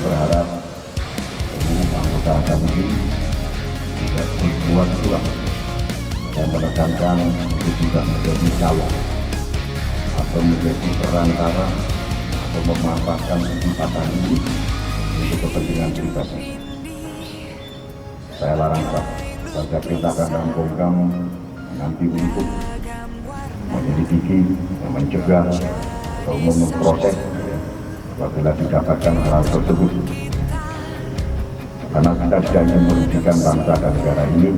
berharap seluruh anggota kami tidak berbuat curang dan menekankan untuk tidak menjadi calon atau menjadi perantara atau memanfaatkan kesempatan ini untuk kepentingan pribadi. Saya larang pada perintahkan dalam program nanti untuk menyelidiki, mencegah atau memproses apabila didapatkan hal tersebut. Karena kita tidak ingin merugikan bangsa dan negara ini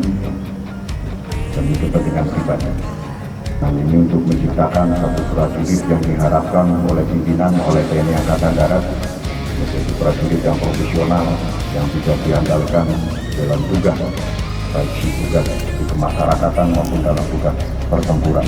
demi kepentingan pribadi. Nah, ini untuk menciptakan satu prajurit yang diharapkan oleh pimpinan, oleh TNI Angkatan Darat menjadi prajurit yang profesional, yang bisa diandalkan dalam tugas, baik di tugas di kemasyarakatan maupun dalam tugas pertempuran.